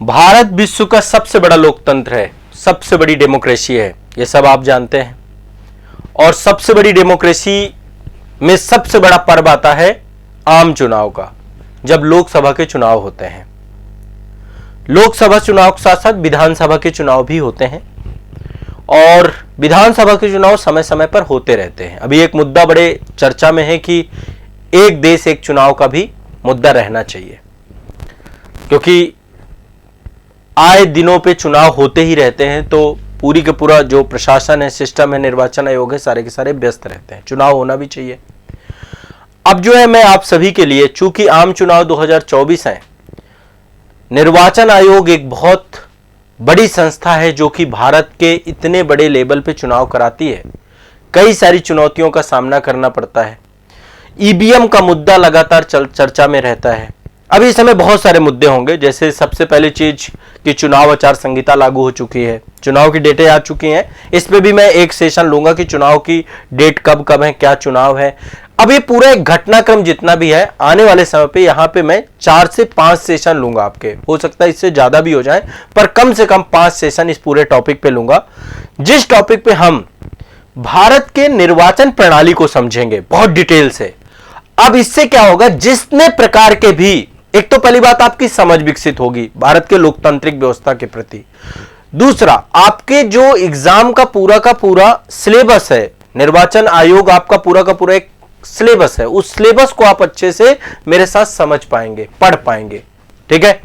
भारत विश्व का सबसे बड़ा लोकतंत्र है, सबसे बड़ी डेमोक्रेसी है, ये सब आप जानते हैं। और सबसे बड़ी डेमोक्रेसी में सबसे बड़ा पर्व आता है आम चुनाव का, जब लोकसभा के चुनाव होते हैं। लोकसभा चुनाव के साथ साथ विधानसभा के चुनाव भी होते हैं और विधानसभा के चुनाव समय समय पर होते रहते हैं। अभी एक मुद्दा बड़े चर्चा में है कि एक देश एक चुनाव का भी मुद्दा रहना चाहिए, क्योंकि आए दिनों पे चुनाव होते ही रहते हैं, तो पूरी के पूरा जो प्रशासन है, सिस्टम है, निर्वाचन आयोग है, सारे के सारे व्यस्त रहते हैं। चुनाव होना भी चाहिए। अब जो है मैं आप सभी के लिए, चूंकि आम चुनाव 2024 है, निर्वाचन आयोग एक बहुत बड़ी संस्था है जो कि भारत के इतने बड़े लेवल पे चुनाव कराती है। कई सारी चुनौतियों का सामना करना पड़ता है। ईवीएम का मुद्दा लगातार चर्चा में रहता है। अभी इस समय बहुत सारे मुद्दे होंगे, जैसे सबसे पहली चीज कि चुनाव आचार संहिता लागू हो चुकी है, चुनाव की डेटें आ चुकी हैं। इस पे भी मैं एक सेशन लूंगा कि चुनाव की डेट कब कब है, क्या चुनाव है। अब ये पूरा एक घटनाक्रम जितना भी है, आने वाले समय पे यहाँ पे मैं 4 से 5 सेशन लूंगा आपके, हो सकता है इससे ज्यादा भी हो जाए, पर कम से कम 5 सेशन इस पूरे टॉपिक पे लूंगा, जिस टॉपिक पे हम भारत के निर्वाचन प्रणाली को समझेंगे बहुत डिटेल से। अब इससे क्या होगा, जितने प्रकार के भी, एक तो पहली बात आपकी समझ विकसित होगी भारत के लोकतांत्रिक व्यवस्था के प्रति। दूसरा, आपके जो एग्जाम का पूरा सिलेबस है, निर्वाचन आयोग आपका पूरा एक सिलेबस है, उस सिलेबस को आप अच्छे से मेरे साथ समझ पाएंगे, पढ़ पाएंगे। ठीक है,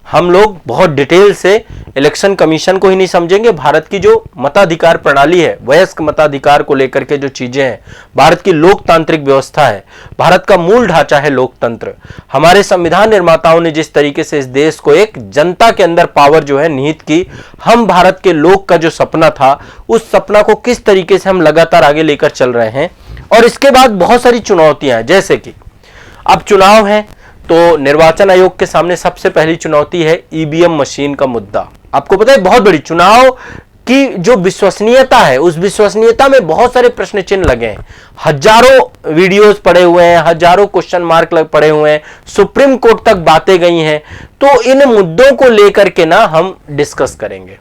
हम लोग बहुत डिटेल से इलेक्शन कमीशन को ही नहीं समझेंगे, भारत की जो मताधिकार प्रणाली है, वयस्क मताधिकार को लेकर के जो चीजें हैं, भारत की लोकतांत्रिक व्यवस्था है, भारत का मूल ढांचा है लोकतंत्र। हमारे संविधान निर्माताओं ने जिस तरीके से इस देश को एक जनता के अंदर पावर जो है निहित की, हम भारत के लोक का जो सपना था, उस सपना को किस तरीके से हम लगातार आगे लेकर चल रहे हैं। और इसके बाद बहुत सारी चुनौतियां हैं, जैसे कि अब चुनाव है तो निर्वाचन आयोग के सामने सबसे पहली चुनौती है ईवीएम मशीन का मुद्दा। आपको पता है बहुत बड़ी चुनाव की जो विश्वसनीयता है, उस विश्वसनीयता में बहुत सारे प्रश्न चिन्ह लगे हैं। हजारों वीडियोस पड़े हुए हैं, हजारों क्वेश्चन मार्क पड़े हुए हैं, सुप्रीम कोर्ट तक बातें गई हैं। तो इन मुद्दों को लेकर के ना हम डिस्कस करेंगे,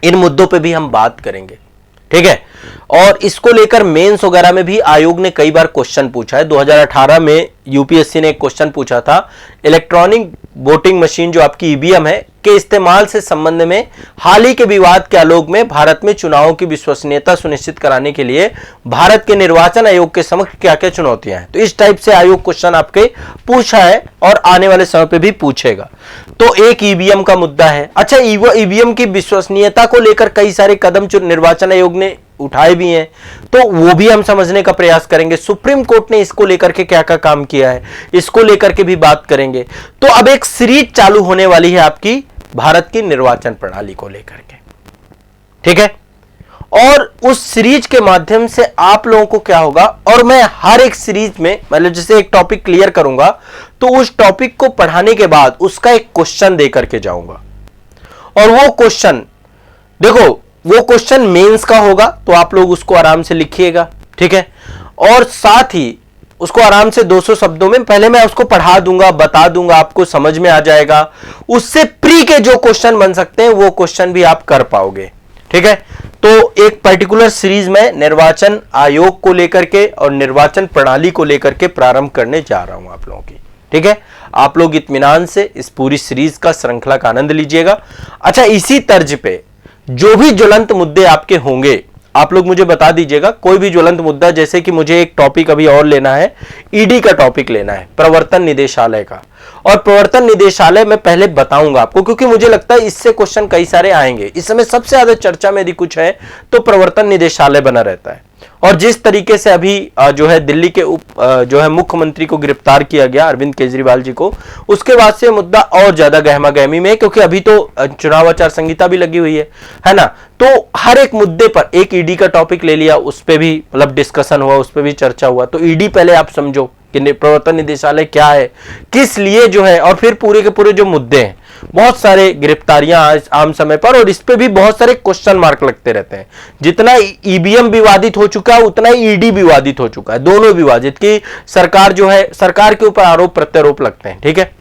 इन मुद्दों पे भी हम बात करेंगे। ठीक है, और इसको लेकर मेंस वगैरह में भी आयोग ने कई बार क्वेश्चन पूछा है। 2018 में यूपीएससी ने एक क्वेश्चन पूछा था, इलेक्ट्रॉनिक वोटिंग मशीन जो आपकी ईवीएम है के इस्तेमाल से संबंध में हाल ही के विवाद के आलोक में भारत में चुनावों की विश्वसनीयता सुनिश्चित कराने के लिए भारत के निर्वाचन आयोग के समक्ष क्या क्या चुनौतियां हैं। तो इस टाइप से आयोग क्वेश्चन आपके पूछा है और आने वाले समय पे भी पूछेगा। तो एक ईवीएम का मुद्दा है। अच्छा, ईवीएम की विश्वसनीयता को लेकर कई सारे कदम निर्वाचन आयोग ने उठाए भी हैं, तो वो भी हम समझने का प्रयास करेंगे। सुप्रीम कोर्ट ने इसको लेकर के क्या क्या काम किया है, इसको लेकर के भी बात करेंगे। तो अब एक सीरीज चालू होने वाली है आपकी भारत की निर्वाचन प्रणाली को लेकर के। ठीक है, और उस सीरीज के माध्यम से आप लोगों को क्या होगा, और मैं हर एक सीरीज में मतलब जैसे एक टॉपिक क्लियर करूंगा तो उस टॉपिक को पढ़ाने के बाद उसका एक क्वेश्चन दे करके जाऊंगा। और वो क्वेश्चन देखो, वो क्वेश्चन मेंस का होगा, तो आप लोग उसको आराम से लिखिएगा। ठीक है, और साथ ही उसको आराम से 200 शब्दों में पहले मैं उसको पढ़ा दूंगा, बता दूंगा, आपको समझ में आ जाएगा। उससे प्री के जो क्वेश्चन बन सकते हैं वो क्वेश्चन भी आप कर पाओगे। ठीक है, तो एक पर्टिकुलर सीरीज में निर्वाचन आयोग को लेकर के और निर्वाचन प्रणाली को लेकर के प्रारंभ करने जा रहा हूं आप लोगों की। ठीक है, आप लोग इत्मीनान से इस पूरी सीरीज का, श्रृंखला का आनंद लीजिएगा। अच्छा, इसी तर्ज पे जो भी ज्वलंत मुद्दे आपके होंगे आप लोग मुझे बता दीजिएगा। कोई भी ज्वलंत मुद्दा, जैसे कि मुझे एक टॉपिक अभी और लेना है, ईडी का टॉपिक लेना है, प्रवर्तन निदेशालय का। और प्रवर्तन निदेशालय मैं पहले बताऊंगा आपको, क्योंकि मुझे लगता है इससे क्वेश्चन कई सारे आएंगे। इस समय सबसे ज्यादा चर्चा में यदि कुछ है तो प्रवर्तन निदेशालय बना रहता है। और जिस तरीके से अभी जो है दिल्ली के जो है मुख्यमंत्री को गिरफ्तार किया गया, अरविंद केजरीवाल जी को, उसके बाद से मुद्दा और ज्यादा गहमा गहमी में, क्योंकि अभी तो चुनाव आचार संहिता भी लगी हुई है ना। तो हर एक मुद्दे पर एक ईडी का टॉपिक ले लिया, उस पर भी मतलब डिस्कशन हुआ, उस पर भी चर्चा हुआ। तो ईडी पहले आप समझो कि प्रवर्तन निदेशालय क्या है, किस लिए जो है, और फिर पूरे के पूरे जो मुद्दे हैं, बहुत सारे गिरफ्तारियां आम समय पर, और इस पे भी बहुत सारे क्वेश्चन मार्क लगते रहते हैं। जितना ईवीएम विवादित हो चुका है उतना ही ईडी विवादित हो चुका है, दोनों विवादित, कि सरकार जो है, सरकार के ऊपर आरोप प्रत्यारोप लगते हैं। ठीक है,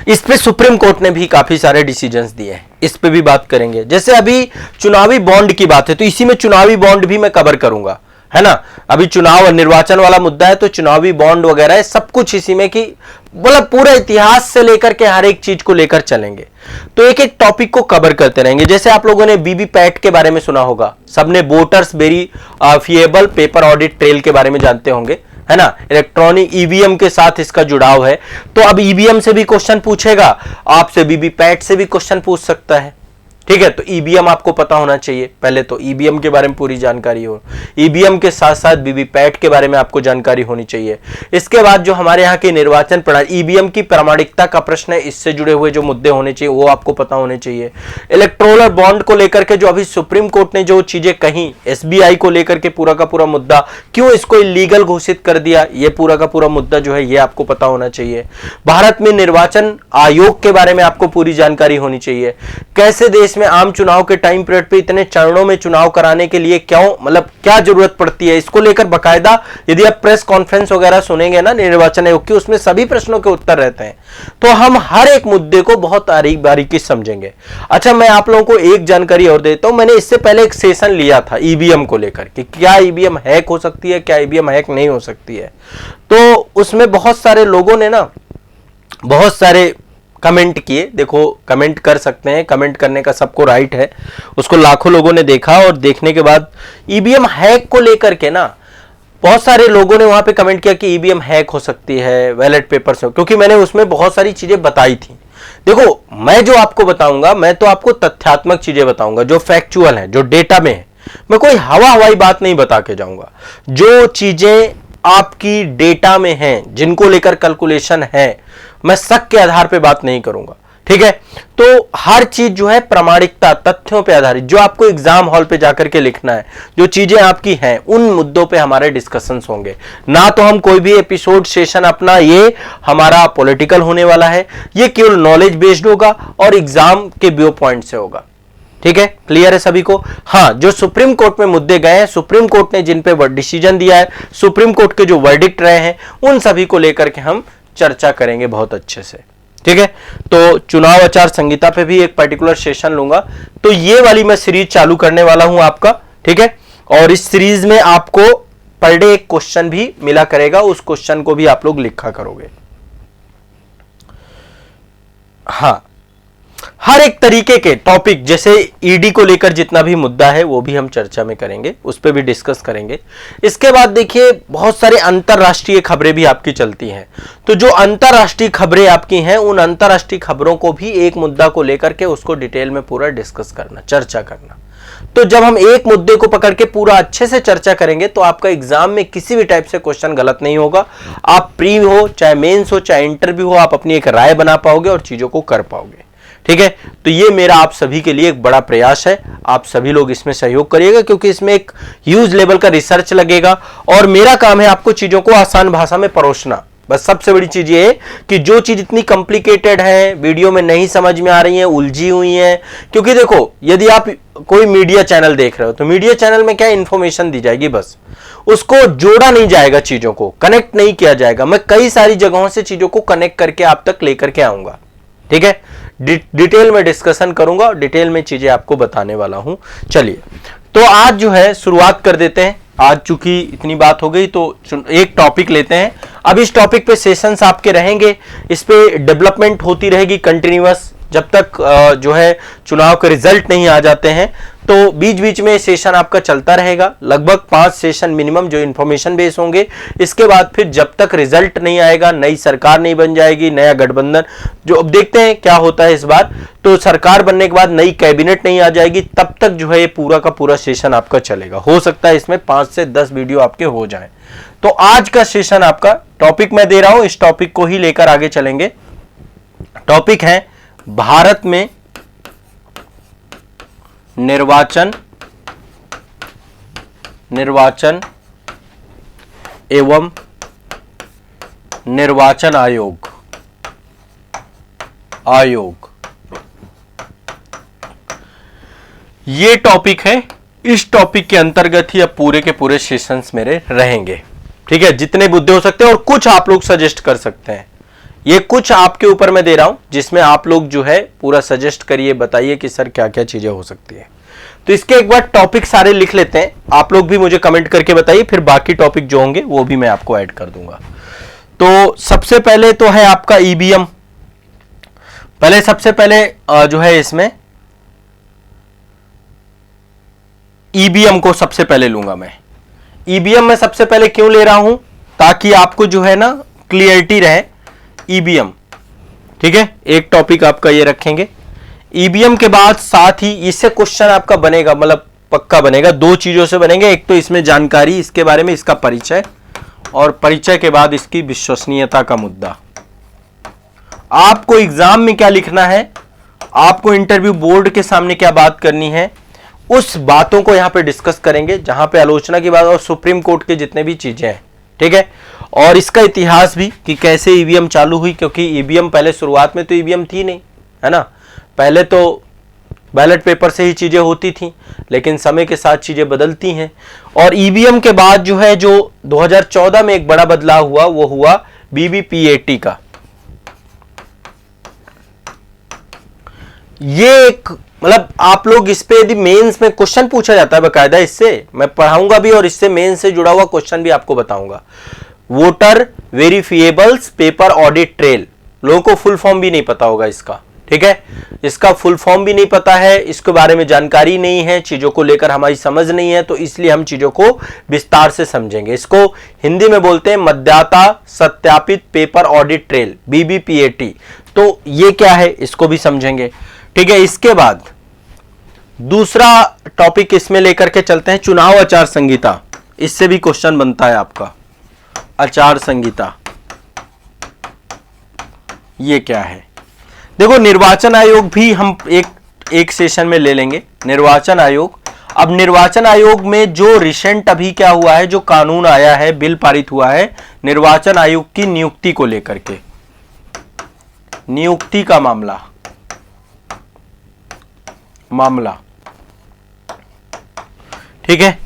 इस पे सुप्रीम कोर्ट ने भी काफी सारे डिसीजंस दिए हैं, इस पे भी बात करेंगे। जैसे अभी चुनावी बॉन्ड की बात है तो इसी में चुनावी बॉन्ड भी मैं कवर करूंगा, है ना। अभी चुनाव और निर्वाचन वाला मुद्दा है तो चुनावी बॉन्ड वगैरह सब कुछ इसी में, कि मतलब पूरा इतिहास से लेकर के हर एक चीज को लेकर चलेंगे। तो एक एक टॉपिक को कवर करते रहेंगे। जैसे आप लोगों ने वीवीपैट के बारे में सुना होगा, सबने voters verifiable paper audit trail के बारे में जानते होंगे, है ना। इलेक्ट्रॉनिक ईवीएम के साथ इसका जुड़ाव है। तो अब ईवीएम से भी क्वेश्चन पूछेगा, आपसे वीवीपैट से भी क्वेश्चन पूछ सकता है, ठीक है। तो ईवीएम आपको पता होना चाहिए, पहले तो ईवीएम के बारे में पूरी जानकारी हो। ईवीएम के साथ साथ वीवीपैट के बारे में आपको जानकारी होनी चाहिए। इसके बाद जो हमारे यहाँ की निर्वाचन प्रणाली, ईवीएम की प्रामाणिकता का प्रश्न है, इससे जुड़े हुए जो मुद्दे होने चाहिए वो आपको पता होने चाहिए। इलेक्टोरल बॉन्ड को लेकर के जो अभी सुप्रीम कोर्ट ने जो चीजें कही, एसबीआई को लेकर के पूरा का पूरा मुद्दा, क्यों इसको इलीगल घोषित कर दिया, ये पूरा का पूरा मुद्दा जो है ये आपको पता होना चाहिए। भारत में निर्वाचन आयोग के बारे में आपको पूरी जानकारी होनी चाहिए। कैसे देश में आम चुनाव के टाइम पीरियड पे इतने चरणों में चुनाव कराने के लिए क्यों, मतलब क्या जरूरत पड़ती है, इसको लेकर बकायदा यदि आप प्रेस कॉन्फ्रेंस वगैरह सुनेंगे ना निर्वाचन आयोग की, उसमें सभी प्रश्नों के उत्तर रहते हैं। तो हम हर एक मुद्दे को बहुत बारीकी समझेंगे। अच्छा, मैं आप लोगों को एक जानकारी और देता हूं। मैंने इससे पहले एक सेशन लिया था ईवीएम को लेकर कि क्या ईवीएम हैक हो सकती है, क्या ईवीएम हैक नहीं हो सकती है। तो उसमें बहुत सारे लोगों ने ना बहुत सारे कमेंट किए। देखो, कमेंट कर सकते हैं, कमेंट करने का सबको राइट है। उसको लाखों लोगों ने देखा और देखने के बाद ईवीएम हैक को लेकर के ना बहुत सारे लोगों ने वहां पे कमेंट किया कि ईवीएम हैक हो सकती है बैलेट पेपर से, क्योंकि मैंने उसमें बहुत सारी चीजें बताई थी। देखो, मैं जो आपको बताऊंगा, मैं तो आपको तथ्यात्मक चीजें बताऊंगा जो फैक्चुअल है, जो डेटा में है। मैं कोई हवाई बात नहीं बता के जाऊंगा। जो चीजें आपकी डेटा में हैं, जिनको लेकर कैलकुलेशन है, मैं शक के आधार पे बात नहीं करूंगा, ठीक है। तो हर चीज जो है प्रामाणिकता, तथ्यों पे आधारित, जो आपको एग्जाम हॉल पे जाकर के लिखना है, जो चीजें आपकी हैं, उन मुद्दों पे हमारे डिस्कशंस होंगे। ना तो हम कोई भी एपिसोड सेशन अपना ये हमारा पॉलिटिकल होने वाला है, ये केवल नॉलेज बेस्ड होगा और एग्जाम के व्यू पॉइंट से होगा, ठीक है। क्लियर है सभी को। हाँ, जो सुप्रीम कोर्ट में मुद्दे गए हैं, सुप्रीम कोर्ट ने जिन पे डिसीजन दिया है, सुप्रीम कोर्ट के जो वर्डिक्ट रहे हैं, उन सभी को लेकर के हम चर्चा करेंगे बहुत अच्छे से, ठीक है। तो चुनाव आचार संहिता पे भी एक पर्टिकुलर सेशन लूंगा। तो ये वाली मैं सीरीज चालू करने वाला हूं आपका, ठीक है। और इस सीरीज में आपको पर डे एक क्वेश्चन भी मिला करेगा, उस क्वेश्चन को भी आप लोग लिखा करोगे। हाँ, हर एक तरीके के टॉपिक, जैसे ईडी को लेकर जितना भी मुद्दा है वो भी हम चर्चा में करेंगे, उस पर भी डिस्कस करेंगे। इसके बाद देखिए, बहुत सारे अंतरराष्ट्रीय खबरें भी आपकी चलती हैं। तो जो अंतरराष्ट्रीय खबरें आपकी हैं, उन अंतरराष्ट्रीय खबरों को भी एक मुद्दा को लेकर के उसको डिटेल में पूरा डिस्कस करना, चर्चा करना। तो जब हम एक मुद्दे को पकड़ के पूरा अच्छे से चर्चा करेंगे तो आपका एग्जाम में किसी भी टाइप से क्वेश्चन गलत नहीं होगा। आप प्री हो, चाहे मेंस हो, चाहे इंटरव्यू हो, आप अपनी एक राय बना पाओगे और चीजों को कर पाओगे, ठीक है। तो ये मेरा आप सभी के लिए एक बड़ा प्रयास है। आप सभी लोग इसमें सहयोग करिएगा, क्योंकि इसमें एक ह्यूज लेवल का रिसर्च लगेगा और मेरा काम है आपको चीजों को आसान भाषा में परोसना। बस सबसे बड़ी चीज ये है कि जो चीज इतनी कॉम्प्लिकेटेड है, वीडियो में नहीं समझ में आ रही है, उलझी हुई है, क्योंकि देखो, यदि आप कोई मीडिया चैनल देख रहे हो तो मीडिया चैनल में क्या इंफॉर्मेशन दी जाएगी, बस उसको जोड़ा नहीं जाएगा, चीजों को कनेक्ट नहीं किया जाएगा। मैं कई सारी जगहों से चीजों को कनेक्ट करके आप तक लेकर के आऊंगा, ठीक है। डिटेल में डिस्कशन करूंगा, डिटेल में चीजें आपको बताने वाला हूं। चलिए, तो आज जो है शुरुआत कर देते हैं। आज चूंकि इतनी बात हो गई तो एक टॉपिक लेते हैं। अब इस टॉपिक पे सेशंस आपके रहेंगे, इस पे डेवलपमेंट होती रहेगी कंटिन्यूअस, जब तक जो है चुनाव के रिजल्ट नहीं आ जाते हैं। तो बीच बीच में सेशन आपका चलता रहेगा, लगभग 5 सेशन मिनिमम जो इन्फॉर्मेशन बेस होंगे। इसके बाद फिर जब तक रिजल्ट नहीं आएगा, नई सरकार नहीं बन जाएगी, नया गठबंधन, जो अब देखते हैं क्या होता है इस बार, तो सरकार बनने के बाद नई कैबिनेट नहीं आ जाएगी, तब तक जो है ये पूरा का पूरा सेशन आपका चलेगा। हो सकता है इसमें 5 से 10 वीडियो आपके हो जाएं। तो आज का सेशन आपका टॉपिक मैं दे रहा हूं, इस टॉपिक को ही लेकर आगे चलेंगे। टॉपिक है भारत में निर्वाचन एवं निर्वाचन आयोग ये टॉपिक है। इस टॉपिक के अंतर्गत ही अब पूरे के पूरे सेशंस मेरे रहेंगे, ठीक है। जितने मुद्दे हो सकते हैं और कुछ आप लोग सजेस्ट कर सकते हैं, ये कुछ आपके ऊपर मैं दे रहा हूं, जिसमें आप लोग जो है पूरा सजेस्ट करिए, बताइए कि सर क्या क्या चीजें हो सकती है। तो इसके एक बार टॉपिक सारे लिख लेते हैं, आप लोग भी मुझे कमेंट करके बताइए, फिर बाकी टॉपिक जो होंगे वो भी मैं आपको ऐड कर दूंगा। तो सबसे पहले तो है आपका ईवीएम। पहले सबसे पहले जो है इसमें ईवीएम को सबसे पहले लूंगा मैं। ईवीएम में सबसे पहले क्यों ले रहा हूं, ताकि आपको जो है ना क्लियरिटी रहे। ईवीएम, ठीक है, एक टॉपिक आपका ये रखेंगे। ईवीएम के बाद साथ ही इससे क्वेश्चन आपका बनेगा, मतलब पक्का बनेगा, दो चीजों से बनेंगे। एक तो इसमें जानकारी इसके बारे में, इसका परिचय, और परिचय के बाद इसकी विश्वसनीयता का मुद्दा। आपको एग्जाम में क्या लिखना है, आपको इंटरव्यू बोर्ड के सामने क्या बात करनी है, उस बातों को यहां पे डिस्कस करेंगे, जहां पे आलोचना की बात और सुप्रीम कोर्ट के जितने भी चीजें हैं, ठीक है। और इसका इतिहास भी कि कैसे ईवीएम चालू हुई, क्योंकि ईवीएम पहले शुरुआत में तो ईवीएम थी नहीं, है ना। पहले तो बैलेट पेपर से ही चीजें होती थी, लेकिन समय के साथ चीजें बदलती हैं। और ईवीएम के बाद जो है, जो 2014 में एक बड़ा बदलाव हुआ, वो हुआ बीबीपीएटी का। ये एक, मतलब आप लोग इस पे यदि मेंस में क्वेश्चन पूछा जाता है बकायदा, इससे मैं पढ़ाऊंगा भी और इससे मेंस से जुड़ा हुआ क्वेश्चन भी आपको बताऊंगा। वोटर वेरिफिएबल्स पेपर ऑडिट ट्रेल, लोगों को फुल फॉर्म भी नहीं पता होगा इसका, ठीक है। इसका फुल फॉर्म भी नहीं पता है, इसके बारे में जानकारी नहीं है, चीजों को लेकर हमारी समझ नहीं है, तो इसलिए हम चीजों को विस्तार से समझेंगे। इसको हिंदी में बोलते हैं मतदाता सत्यापित पेपर ऑडिट ट्रेल, बीबीपीएटी। तो ये क्या है, इसको भी समझेंगे, ठीक है। इसके बाद दूसरा टॉपिक इसमें लेकर के चलते हैं, चुनाव आचार संहिता। इससे भी क्वेश्चन बनता है आपका, आचार संहिता ये क्या है। देखो, निर्वाचन आयोग भी हम एक सेशन में ले लेंगे, निर्वाचन आयोग। अब निर्वाचन आयोग में जो रिसेंट अभी क्या हुआ है, जो कानून आया है, बिल पारित हुआ है निर्वाचन आयोग की नियुक्ति को लेकर के, नियुक्ति का मामला, ठीक है।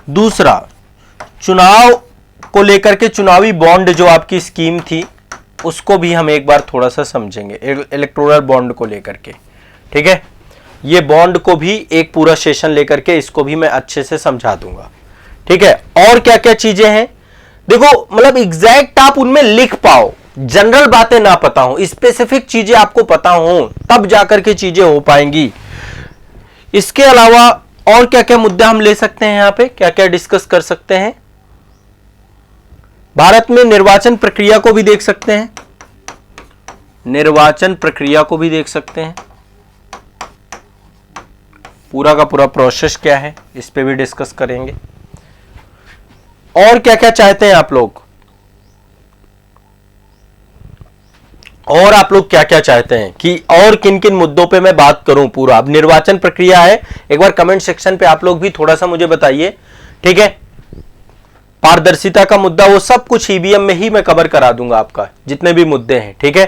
दूसरा, चुनाव को लेकर के चुनावी बॉन्ड जो आपकी स्कीम थी, उसको भी हम एक बार थोड़ा सा समझेंगे, इलेक्टोरल बॉन्ड को लेकर के, ठीक है। ये बॉन्ड को भी एक पूरा सेशन लेकर के इसको भी मैं अच्छे से समझा दूंगा, ठीक है। और क्या क्या चीजें हैं, देखो, मतलब एग्जैक्ट आप उनमें लिख पाओ, जनरल बातें ना पता हो, स्पेसिफिक चीजें आपको पता हो, तब जाकर के चीजें हो पाएंगी। इसके अलावा और क्या क्या मुद्दा हम ले सकते हैं, यहां पे क्या क्या डिस्कस कर सकते हैं। भारत में निर्वाचन प्रक्रिया को भी देख सकते हैं, निर्वाचन प्रक्रिया को भी देख सकते हैं, पूरा का पूरा प्रोसेस क्या है, इस पे भी डिस्कस करेंगे। और क्या क्या चाहते हैं आप लोग, और आप लोग क्या क्या चाहते हैं कि और किन किन मुद्दों पे मैं बात करूं पूरा। अब निर्वाचन प्रक्रिया है, एक बार कमेंट सेक्शन पे आप लोग भी थोड़ा सा मुझे बताइए, ठीक है। पारदर्शिता का मुद्दा, वो सब कुछ ईवीएम में ही मैं कवर करा दूंगा, आपका जितने भी मुद्दे हैं, ठीक है।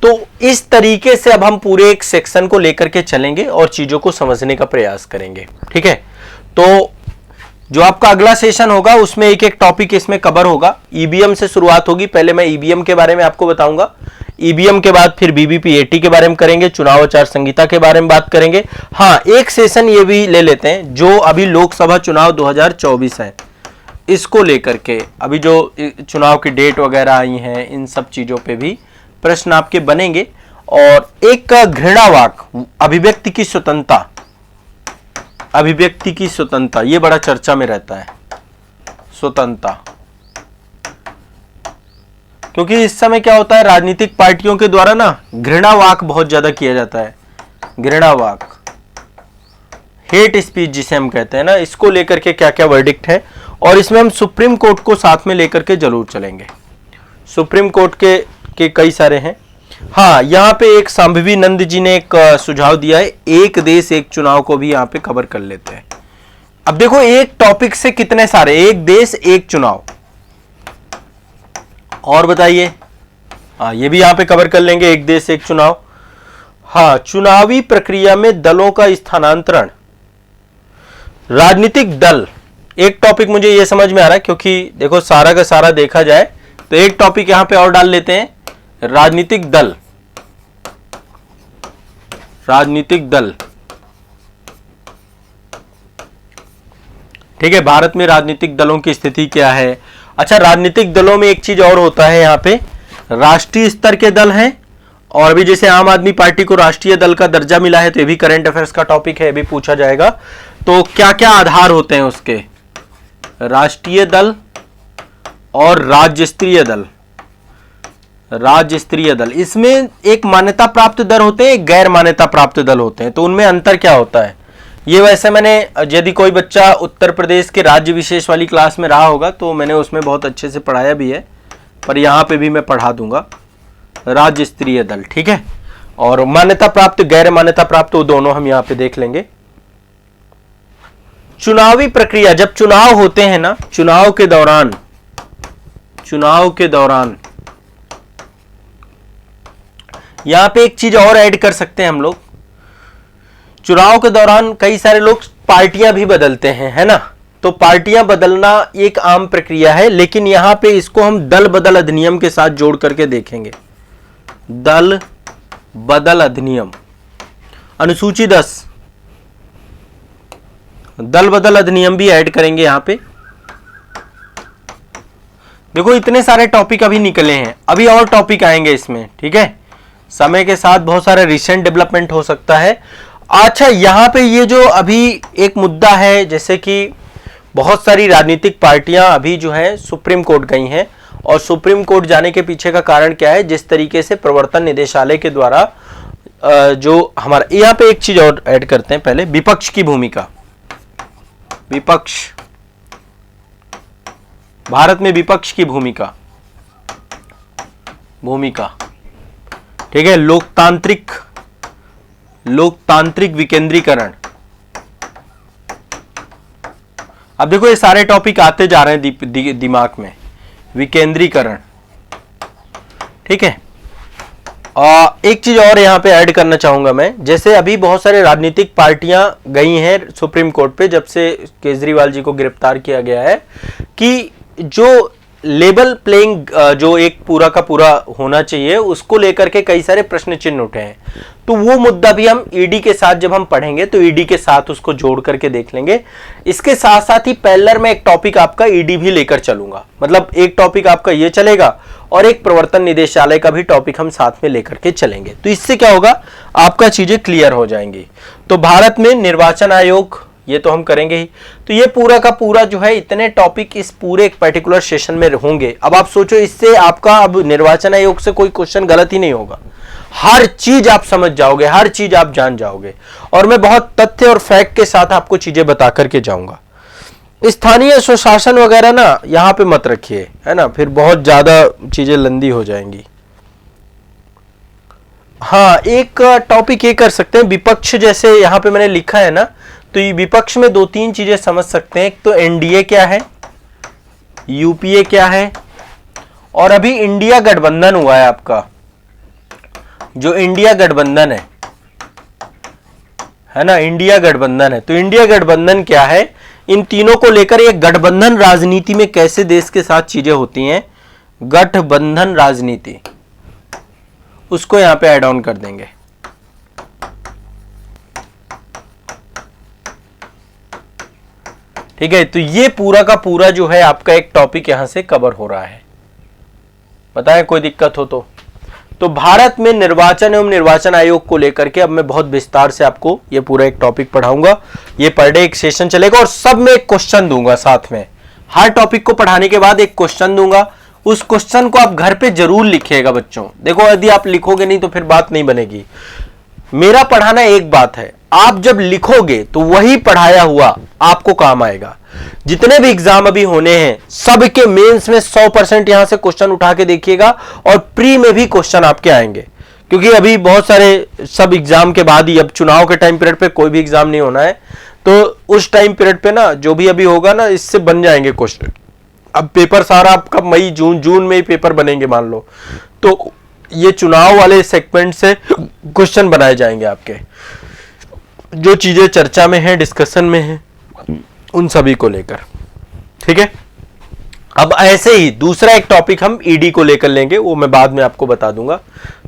तो इस तरीके से अब हम पूरे एक सेक्शन को लेकर के चलेंगे और चीजों को समझने का प्रयास करेंगे, ठीक है। तो जो आपका अगला सेशन होगा उसमें एक एक टॉपिक इसमें कवर होगा। ईवीएम से शुरुआत होगी, पहले मैं ईवीएम के बारे में आपको बताऊंगा, ईवीएम के बाद फिर बीबीपीएटी के बारे में करेंगे, चुनाव आचार संहिता के बारे में बात करेंगे। हाँ, एक सेशन ये भी ले लेते हैं, जो अभी लोकसभा चुनाव 2024 है, इसको लेकर के अभी जो चुनाव की डेट वगैरह आई हैं, इन सब चीजों पे भी प्रश्न आपके बनेंगे। और एक घृणावाक, अभिव्यक्ति की स्वतंत्रता, अभिव्यक्ति की स्वतंत्रता, ये बड़ा चर्चा में रहता है, स्वतंत्रता, क्योंकि इस समय क्या होता है, राजनीतिक पार्टियों के द्वारा ना घृणावाक बहुत ज्यादा किया जाता है। घृणावाक, हेट स्पीच जिसे हम कहते हैं ना, इसको लेकर के क्या क्या वर्डिक्ट है, और इसमें हम सुप्रीम कोर्ट को साथ में लेकर के जरूर चलेंगे। सुप्रीम कोर्ट के कई सारे हैं। हाँ, यहाँ पे एक सांभवी नंद जी ने एक सुझाव दिया है, एक देश एक चुनाव को भी यहाँ पे कवर कर लेते हैं। अब देखो, एक टॉपिक से कितने सारे, एक देश एक चुनाव, और बताइए। हाँ, ये भी यहाँ पे कवर कर लेंगे, एक देश एक चुनाव। हाँ, चुनावी प्रक्रिया में दलों का स्थानांतरण, राजनीतिक दल एक टॉपिक मुझे ये समझ में आ रहा है, क्योंकि देखो सारा का सारा देखा जाए तो एक टॉपिक यहां पे और डाल लेते हैं, राजनीतिक दल। राजनीतिक दल, ठीक है, भारत में राजनीतिक दलों की स्थिति क्या है। अच्छा, राजनीतिक दलों में एक चीज और होता है, यहां पे राष्ट्रीय स्तर के दल हैं, और अभी जैसे आम आदमी पार्टी को राष्ट्रीय दल का दर्जा मिला है, तो ये भी करंट अफेयर्स का टॉपिक है, ये भी पूछा जाएगा। तो क्या क्या आधार होते हैं उसके, राष्ट्रीय दल और राज्य स्तरीय दल। राज्य स्तरीय दल, इसमें एक मान्यता प्राप्त दल होते हैं, एक गैर मान्यता प्राप्त दल होते हैं, तो उनमें अंतर क्या होता है। ये वैसे मैंने, यदि कोई बच्चा उत्तर प्रदेश के राज्य विशेष वाली क्लास में रहा होगा तो मैंने उसमें बहुत अच्छे से पढ़ाया भी है, पर यहाँ पे भी मैं पढ़ा दूंगा। राज्य स्तरीय दल, ठीक है, और मान्यता प्राप्त गैर मान्यता प्राप्त वो दोनों हम यहाँ पे देख लेंगे। चुनावी प्रक्रिया, जब चुनाव होते हैं ना, चुनाव के दौरान यहां पे एक चीज और ऐड कर सकते हैं हम लोग। चुनाव के दौरान कई सारे लोग पार्टियां भी बदलते हैं, है ना, तो पार्टियां बदलना एक आम प्रक्रिया है, लेकिन यहां पे इसको हम दल बदल अधिनियम के साथ जोड़ करके देखेंगे। दल बदल अधिनियम, अनुसूची 10, दल बदल अधिनियम भी ऐड करेंगे यहां पे। देखो इतने सारे टॉपिक अभी निकले हैं, अभी और टॉपिक आएंगे इसमें, ठीक है, समय के साथ बहुत सारे रिसेंट डेवलपमेंट हो सकता है। अच्छा, यहां पे ये जो अभी एक मुद्दा है, जैसे कि बहुत सारी राजनीतिक पार्टियां अभी जो है सुप्रीम कोर्ट गई हैं, और सुप्रीम कोर्ट जाने के पीछे का कारण क्या है, जिस तरीके से प्रवर्तन निदेशालय के द्वारा जो हमारा, यहां पे एक चीज और ऐड करते हैं पहले, विपक्ष की भूमिका। विपक्ष, भारत में विपक्ष की भूमिका, ठीक है, लोकतांत्रिक विकेंद्रीकरण। अब देखो ये सारे टॉपिक आते जा रहे हैं दिमाग में, विकेंद्रीकरण, ठीक है। एक चीज और यहां पे ऐड करना चाहूंगा मैं, जैसे अभी बहुत सारे राजनीतिक पार्टियां गई हैं सुप्रीम कोर्ट पे, जब से केजरीवाल जी को गिरफ्तार किया गया है, कि जो लेवल प्लेइंग जो एक पूरा का पूरा होना चाहिए, उसको लेकर के कई सारे प्रश्न चिन्ह उठे हैं। तो वो मुद्दा भी हम ईडी के साथ जब हम पढ़ेंगे तो ईडी के साथ उसको जोड़ करके देख लेंगे। इसके साथ साथ ही पैरेलल में एक टॉपिक आपका ईडी भी लेकर चलूंगा, मतलब एक टॉपिक आपका ये चलेगा और एक प्रवर्तन निदेशालय का भी टॉपिक हम साथ में लेकर के चलेंगे। तो इससे क्या होगा, आपका चीजें क्लियर हो जाएंगी। तो भारत में निर्वाचन आयोग, ये तो हम करेंगे ही। तो ये पूरा का पूरा जो है, इतने टॉपिक इस पूरे एक पर्टिकुलर सेशन में होंगे। अब आप सोचो, इससे आपका अब निर्वाचन आयोग से कोई क्वेश्चन गलत ही नहीं होगा, हर चीज आप समझ जाओगे, हर चीज आप जान जाओगे, और मैं बहुत तथ्य और फैक्ट के साथ आपको चीजें बता करके जाऊंगा। स्थानीय स्वशासन वगैरह ना यहां पे मत रखिए, है ना, फिर बहुत ज्यादा चीजें लंदी हो जाएंगी। हाँ, एक टॉपिक ये कर सकते हैं, विपक्ष, जैसे यहां पे मैंने लिखा है ना, तो ये विपक्ष में दो तीन चीजें समझ सकते हैं। एक तो एनडीए क्या है, यूपीए क्या है, और अभी इंडिया गठबंधन हुआ है आपका, जो इंडिया गठबंधन है ना, इंडिया गठबंधन है। तो इंडिया गठबंधन क्या है, इन तीनों को लेकर एक गठबंधन राजनीति में कैसे देश के साथ चीजें होती हैं, गठबंधन राजनीति, उसको यहां पे ऐड ऑन कर देंगे। ठीक है, तो ये पूरा का पूरा जो है आपका एक टॉपिक यहां से कवर हो रहा है। बताएं कोई दिक्कत हो तो भारत में निर्वाचन एवं निर्वाचन आयोग को लेकर के अब मैं बहुत विस्तार से आपको ये पूरा एक टॉपिक पढ़ाऊंगा। ये पर डे एक सेशन चलेगा और सब में एक क्वेश्चन दूंगा साथ में। हर टॉपिक को पढ़ाने के बाद एक क्वेश्चन दूंगा, उस क्वेश्चन को आप घर पे जरूर लिखिएगा बच्चों। देखो, यदि आप लिखोगे नहीं तो फिर बात नहीं बनेगी। मेरा पढ़ाना एक बात है, आप जब लिखोगे तो वही पढ़ाया हुआ आपको काम आएगा। जितने भी एग्जाम अभी होने हैं सबके मेंस में 100% यहां से क्वेश्चन उठा के देखिएगा, और प्री में भी क्वेश्चन आपके आएंगे, क्योंकि अभी बहुत सारे सब एग्जाम के बाद ही, अब चुनाव के टाइम पीरियड पे कोई भी एग्जाम नहीं होना है, तो उस टाइम पीरियड पे ना जो भी अभी होगा ना, इससे बन जाएंगे क्वेश्चन। अब पेपर सारा आपका मई जून में ही पेपर बनेंगे मान लो, तो ये चुनाव वाले सेगमेंट से क्वेश्चन बनाए जाएंगे आपके, जो चीजें चर्चा में है, डिस्कशन में है, उन सभी को लेकर। ठीक है। अब ऐसे ही दूसरा एक टॉपिक हम ईडी को लेकर लेंगे, वो मैं बाद में आपको बता दूंगा।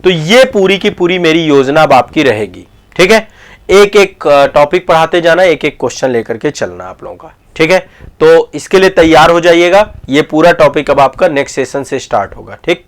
तो ये पूरी की पूरी मेरी योजना अब आपकी रहेगी। ठीक है, एक एक टॉपिक पढ़ाते जाना, एक एक क्वेश्चन लेकर के चलना आप लोगों का। ठीक है, तो इसके लिए तैयार हो जाइएगा। ये पूरा टॉपिक अब आपका नेक्स्ट सेशन से स्टार्ट होगा। ठीक।